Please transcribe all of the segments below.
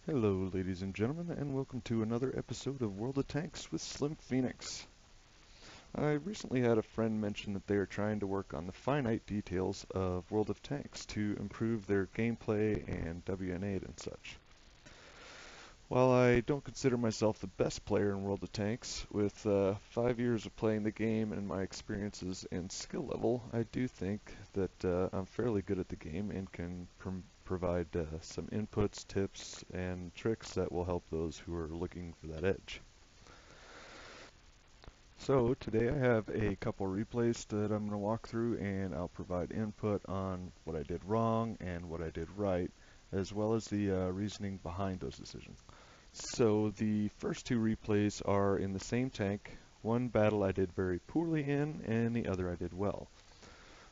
Hello, ladies and gentlemen, and welcome to another episode of World of Tanks with Slim Phoenix. I recently had a friend mention that they are trying to work on the finite details of World of Tanks to improve their gameplay and WN8 and such. While I don't consider myself the best player in World of Tanks, with 5 years of playing the game and my experiences and skill level, I do think that I'm fairly good at the game and can provide some inputs, tips, and tricks that will help those who are looking for that edge. So today I have a couple replays that I'm going to walk through, and I'll provide input on what I did wrong and what I did right, as well as the reasoning behind those decisions. So the first two replays are in the same tank. One battle I did very poorly in, and the other I did well.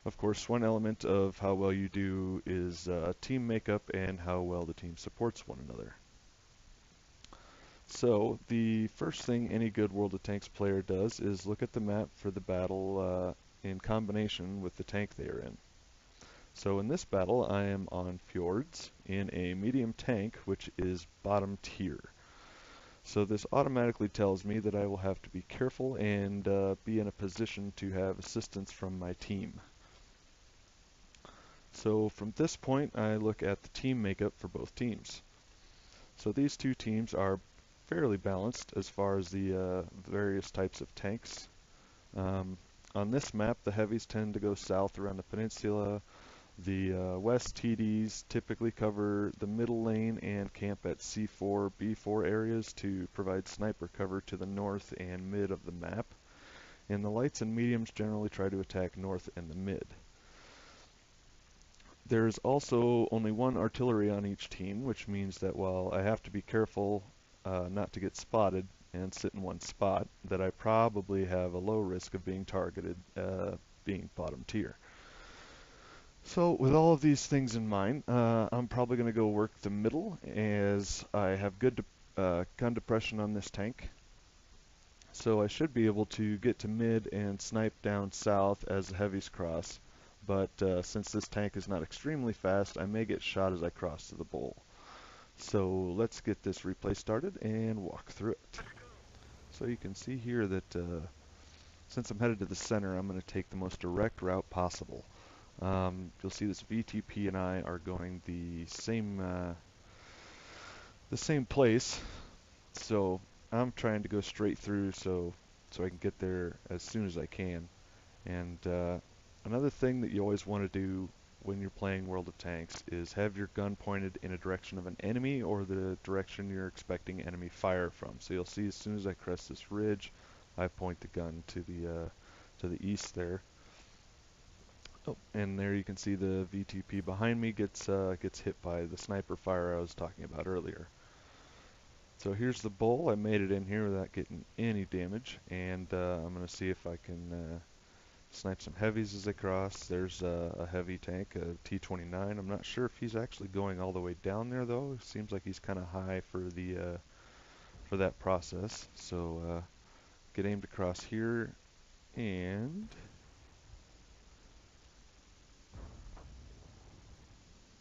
Of course, one element of how well you do is team makeup and how well the team supports one another. So the first thing any good World of Tanks player does is look at the map for the battle in combination with the tank they are in. So in this battle I am on Fjords in a medium tank, which is bottom tier. So this automatically tells me that I will have to be careful and be in a position to have assistance from my team. So from this point I look at the team makeup for both teams. So these two teams are fairly balanced as far as the various types of tanks. On this map the heavies tend to go south around the peninsula. The West TDs typically cover the middle lane and camp at C4, B4 areas to provide sniper cover to the north and mid of the map. And the lights and mediums generally try to attack north and the mid. There's also only one artillery on each team, which means that while I have to be careful not to get spotted and sit in one spot, that I probably have a low risk of being targeted being bottom tier. So with all of these things in mind, I'm probably going to go work the middle, as I have good gun depression on this tank. So I should be able to get to mid and snipe down south as the heavies cross. But since this tank is not extremely fast, I may get shot as I cross to the bowl. So let's get this replay started and walk through it. So you can see here that since I'm headed to the center, I'm going to take the most direct route possible. You'll see this VTP and I are going the same place, so I'm trying to go straight through so I can get there as soon as I can. And another thing that you always want to do when you're playing World of Tanks is have your gun pointed in a direction of an enemy or the direction you're expecting enemy fire from. So you'll see as soon as I crest this ridge, I point the gun to the east there. Oh, and there you can see the VTP behind me gets hit by the sniper fire I was talking about earlier. So here's the bowl. I made it in here without getting any damage, and I'm going to see if I can snipe some heavies as they cross. There's a heavy tank, a T-29. I'm not sure if he's actually going all the way down there though. It seems like he's kind of high for the for that process. So get aimed across here, and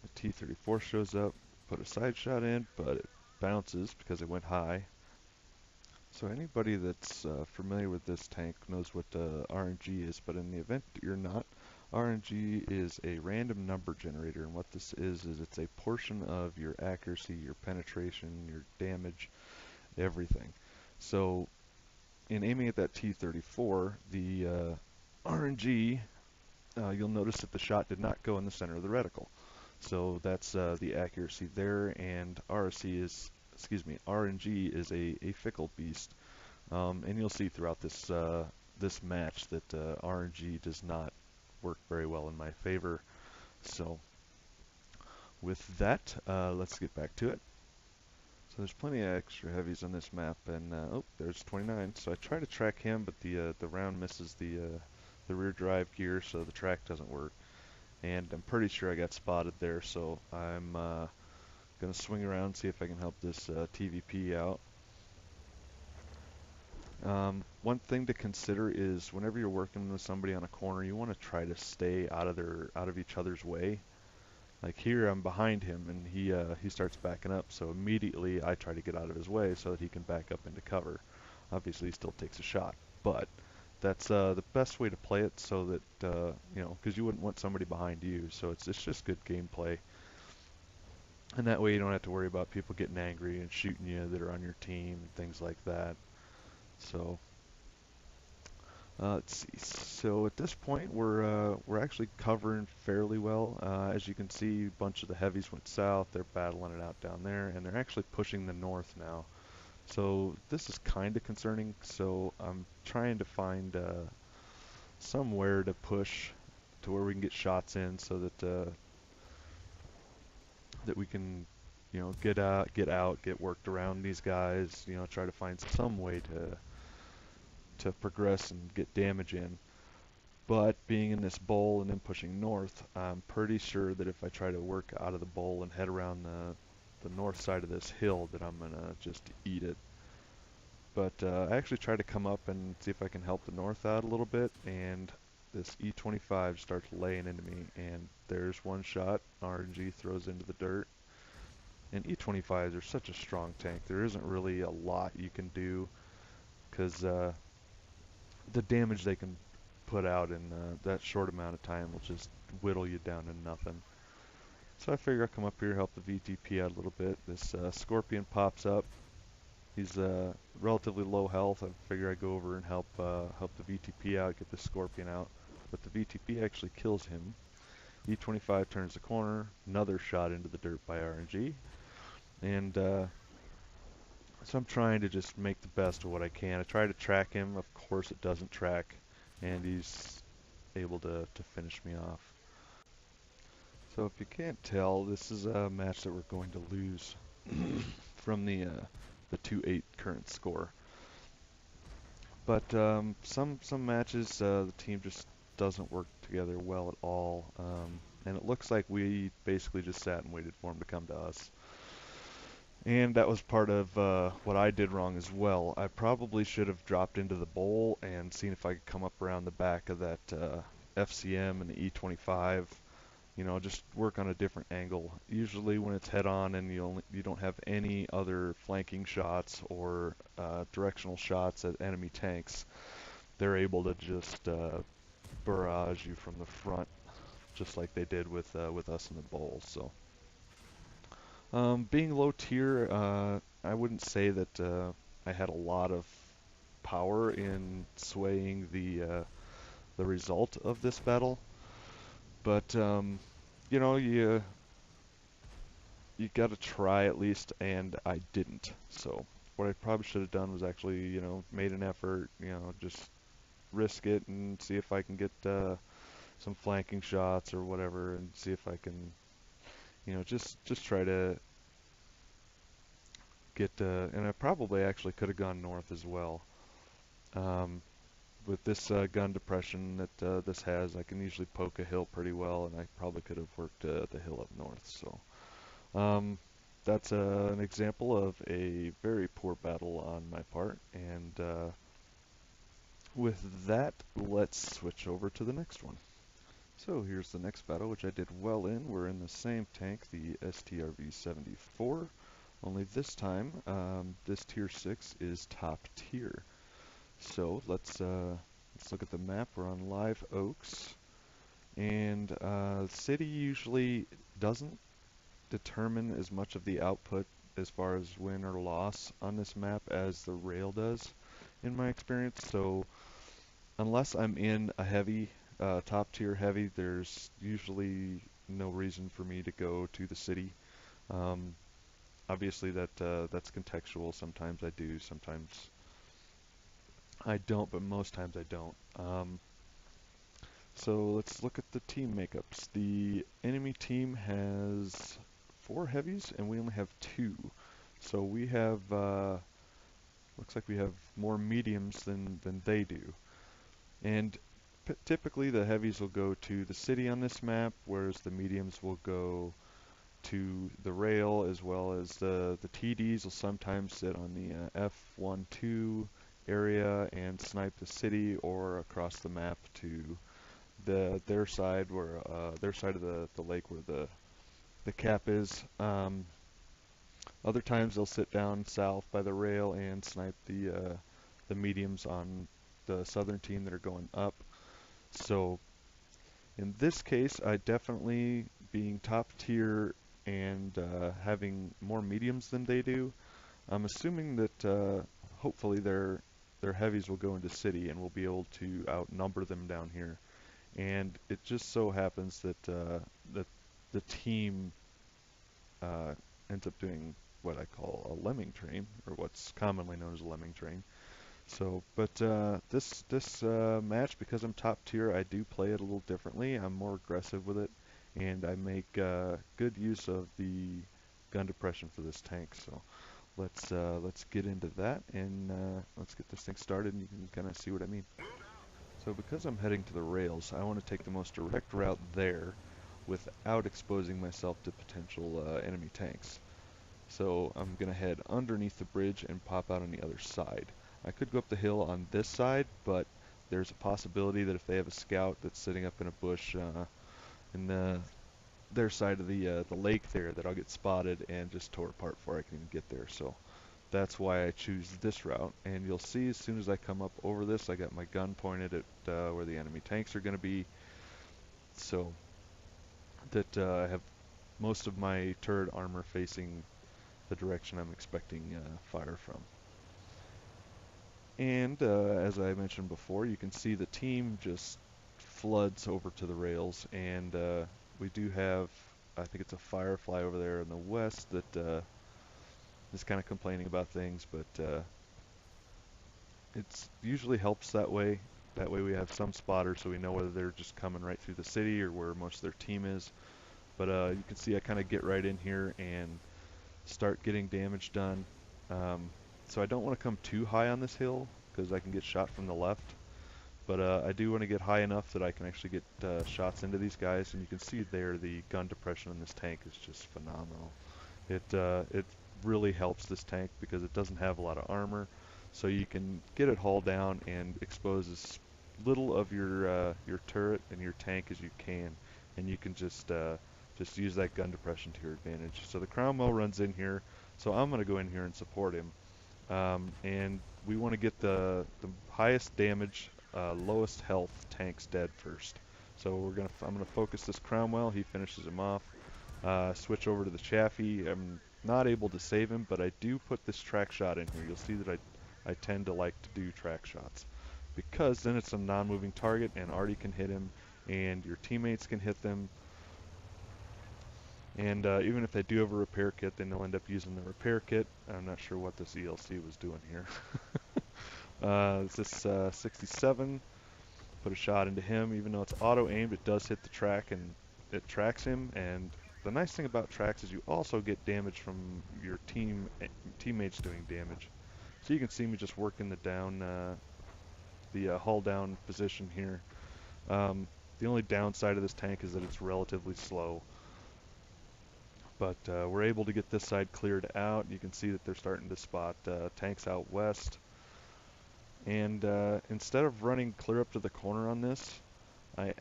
the T-34 shows up. Put a side shot in, but it bounces because it went high. So anybody that's familiar with this tank knows what RNG is, but in the event that you're not, RNG is a random number generator, and what this is it's a portion of your accuracy, your penetration, your damage, everything. So in aiming at that T-34, the RNG, you'll notice that the shot did not go in the center of the reticle. So that's the accuracy there, and RNG is a fickle beast, and you'll see throughout this match that RNG does not work very well in my favor. So with that, let's get back to it. So there's plenty of extra heavies on this map, and oh, there's 29. So I try to track him, but the round misses the rear drive gear, so the track doesn't work. And I'm pretty sure I got spotted there, so I'm going to swing around and see if I can help this TVP out. One thing to consider is whenever you're working with somebody on a corner, you want to try to stay out of each other's way, Like here, I'm behind him, and he starts backing up. So immediately, I try to get out of his way so that he can back up into cover. Obviously, he still takes a shot, but that's the best way to play it, so that because you wouldn't want somebody behind you. So it's just good gameplay, and that way you don't have to worry about people getting angry and shooting you that are on your team and things like that. So let's see. So at this point, we're actually covering fairly well. As you can see, a bunch of the heavies went south. They're battling it out down there, and they're actually pushing the north now. So this is kind of concerning. So I'm trying to find somewhere to push to where we can get shots in, so that we can, get worked around these guys. Try to find some way to progress and get damage in. But being in this bowl and then pushing north, I'm pretty sure that if I try to work out of the bowl and head around the north side of this hill, that I'm gonna just eat it. But I actually try to come up and see if I can help the north out a little bit, and this E25 starts laying into me, and there's one shot RNG throws into the dirt. And E25s are such a strong tank. There isn't really a lot you can do, because the damage they can put out in that short amount of time will just whittle you down to nothing. So I figure I'll come up here, help the VTP out a little bit. This Scorpion pops up. He's relatively low health. I figure I go over and help the VTP out, get the Scorpion out. But the VTP actually kills him. E25 turns the corner, another shot into the dirt by RNG, and so I'm trying to just make the best of what I can. I try to track him. Of course, it doesn't track, and he's able to finish me off. So if you can't tell, this is a match that we're going to lose from the 2-8 current score. But some matches the team just doesn't work together well at all, and it looks like we basically just sat and waited for him to come to us. And that was part of what I did wrong as well. I probably should have dropped into the bowl and seen if I could come up around the back of that FCM and the E25. Just work on a different angle. Usually when it's head on and you don't have any other flanking shots or directional shots at enemy tanks, they're able to just barrage you from the front, just like they did with us in the bowl. So being low tier, I wouldn't say that I had a lot of power in swaying the result of this battle, but you know you you got to try at least, and I didn't. So what I probably should have done was actually, made an effort, just risk it and see if I can get some flanking shots or whatever, and see if I can, just try to get. And I probably actually could have gone north as well. Um, with this gun depression that this has, I can usually poke a hill pretty well, and I probably could have worked the hill up north. So. Um, that's an example of a very poor battle on my part, and with that, let's switch over to the next one. So here's the next battle, which I did well in. We're in the same tank, the STRV-74, only this time, this tier 6 is top tier. So let's look at the map. We're on Live Oaks, and city usually doesn't determine as much of the output as far as win or loss on this map as the rail does, in my experience. So unless I'm in a heavy, top tier heavy, there's usually no reason for me to go to the city. Um, Obviously that's contextual. Sometimes I do, sometimes I don't, but most times I don't. So let's look at the team makeups. The enemy team has 4 heavies, and we only have 2. So we have, looks like we have more mediums than they do. And typically the heavies will go to the city on this map, whereas the mediums will go to the rail, as well as the TDs will sometimes sit on the F12 area and snipe the city, or across the map to their side, where their side of the lake, where the cap is. Other times they'll sit down south by the rail and snipe the mediums on the southern team that are going up. So in this case, I definitely, being top tier and having more mediums than they do, I'm assuming that hopefully their heavies will go into city and we'll be able to outnumber them down here. And it just so happens that that the team uh, ends up doing what I call a lemming train, or what's commonly known as a lemming train. So, but this match, because I'm top tier, I do play it a little differently. I'm more aggressive with it, and I make good use of the gun depression for this tank. So let's get into that and let's get this thing started, and you can kind of see what I mean. So because I'm heading to the rails, I want to take the most direct route there without exposing myself to potential enemy tanks. So I'm going to head underneath the bridge and pop out on the other side. I could go up the hill on this side, but there's a possibility that if they have a scout that's sitting up in a bush in their side of the lake there, that I'll get spotted and just tore apart before I can even get there. So that's why I choose this route. And you'll see as soon as I come up over this, I got my gun pointed at where the enemy tanks are going to be, so that I have most of my turret armor facing the direction I'm expecting fire from. And as I mentioned before, you can see the team just floods over to the rails, and we do have, I think it's a Firefly over there in the west that is kind of complaining about things, but it usually helps that way. That way we have some spotters so we know whether they're just coming right through the city or where most of their team is. But you can see I kind of get right in here and start getting damage done. So I don't want to come too high on this hill because I can get shot from the left. But I do want to get high enough that I can actually get shots into these guys. And you can see there the gun depression on this tank is just phenomenal. It really helps this tank because it doesn't have a lot of armor. So you can get it hauled down and expose as little of your turret and your tank as you can. And you can just use that gun depression to your advantage. So the Cromwell runs in here, so I'm going to go in here and support him. And we want to get the highest damage, lowest health tanks dead first. So I'm gonna focus this Cromwell. He finishes him off. Switch over to the Chaffee. I'm not able to save him, but I do put this track shot in here. You'll see that I tend to like to do track shots because then it's a non-moving target and Artie can hit him and your teammates can hit them. And even if they do have a repair kit, then they'll end up using the repair kit. I'm not sure what this ELC was doing here. This is 67. Put a shot into him. Even though it's auto-aimed, it does hit the track and it tracks him. And the nice thing about tracks is you also get damage from your teammates doing damage. So you can see me just working the hull down position here. The only downside of this tank is that it's relatively slow. But we're able to get this side cleared out. You can see that they're starting to spot tanks out west. And instead of running clear up to the corner on this, I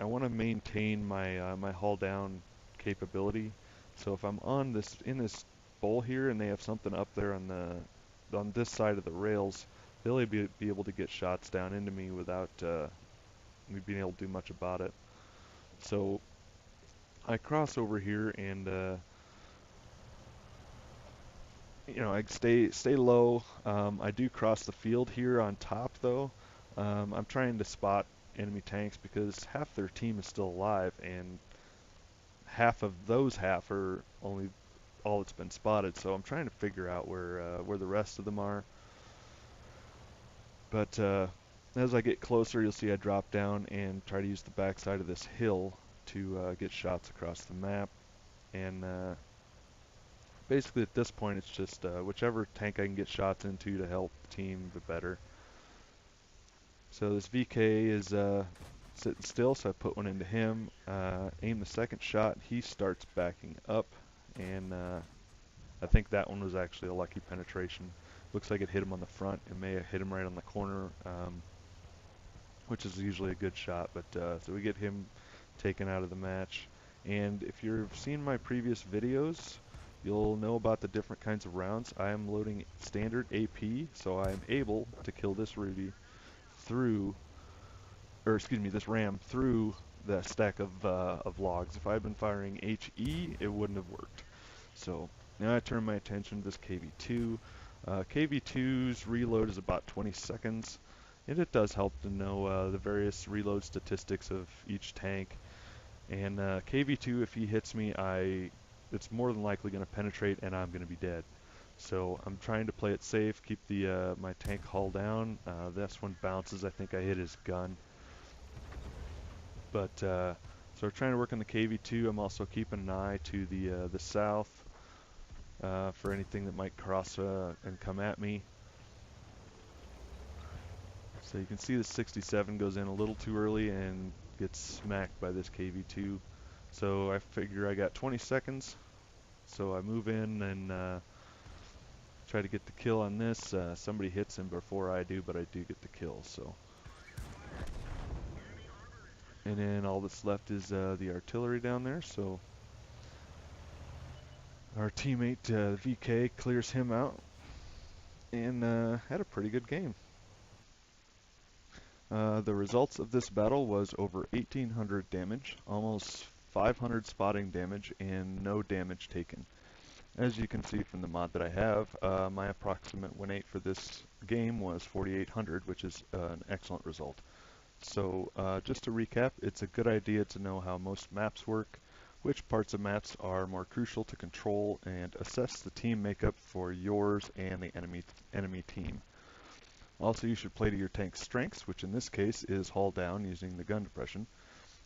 want to maintain my hull down capability. So if I'm in this bowl here and they have something up there on this side of the rails, they'll be able to get shots down into me without me being able to do much about it. So I cross over here and I stay low. I do cross the field here on top though. I'm trying to spot enemy tanks because half their team is still alive and half of those half are only all that's been spotted. So I'm trying to figure out where the rest of them are. But as I get closer, you'll see I drop down and try to use the backside of this hill to get shots across the map. And basically at this point it's just whichever tank I can get shots into to help the team, the better. So this VK is sitting still, so I put one into him, aim the second shot, he starts backing up, and I think that one was actually a lucky penetration. Looks like it hit him on the front, it may have hit him right on the corner, which is usually a good shot, but so we get him taken out of the match. And if you've seen my previous videos, you'll know about the different kinds of rounds. I am loading standard AP, so I am able to kill this Ruby through, or excuse me, this Ram through the stack of logs. If I had been firing HE, it wouldn't have worked. So now I turn my attention to this KV2. KV2's reload is about 20 seconds, and it does help to know the various reload statistics of each tank. And KV2, if he hits me, it's more than likely going to penetrate, and I'm going to be dead. So I'm trying to play it safe, keep the my tank hull down. This one bounces. I think I hit his gun. But so we're trying to work on the KV2. I'm also keeping an eye to the south for anything that might cross and come at me. So you can see the 67 goes in a little too early and gets smacked by this KV2. So I figure I got 20 seconds. So I move in and try to get the kill on this. Somebody hits him before I do, but I do get the kill. So, and then all that's left is the artillery down there. So our teammate VK clears him out and had a pretty good game. The results of this battle was over 1,800 damage, almost 500 spotting damage, and no damage taken. As you can see from the mod that I have, my approximate win rate for this game was 4,800, which is an excellent result. So just to recap, it's a good idea to know how most maps work, which parts of maps are more crucial to control, and assess the team makeup for yours and the enemy team. Also, you should play to your tank's strengths, which in this case is hull down using the gun depression.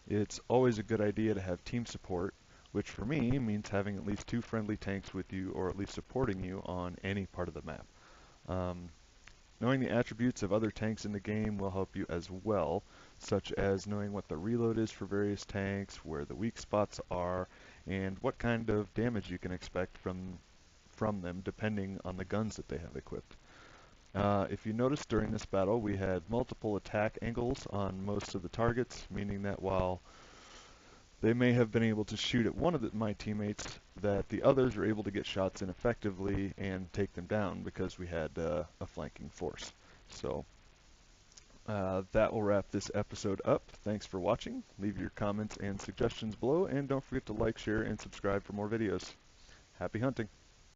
It's always a good idea to have team support, which for me means having at least 2 friendly tanks with you, or at least supporting you on any part of the map. Knowing the attributes of other tanks in the game will help you as well, such as knowing what the reload is for various tanks, where the weak spots are, and what kind of damage you can expect from them depending on the guns that they have equipped. If you notice, during this battle we had multiple attack angles on most of the targets, meaning that while they may have been able to shoot at one of my teammates, that the others were able to get shots in effectively and take them down because we had a flanking force. So that will wrap this episode up. Thanks for watching. Leave your comments and suggestions below, and don't forget to like, share, and subscribe for more videos. Happy hunting!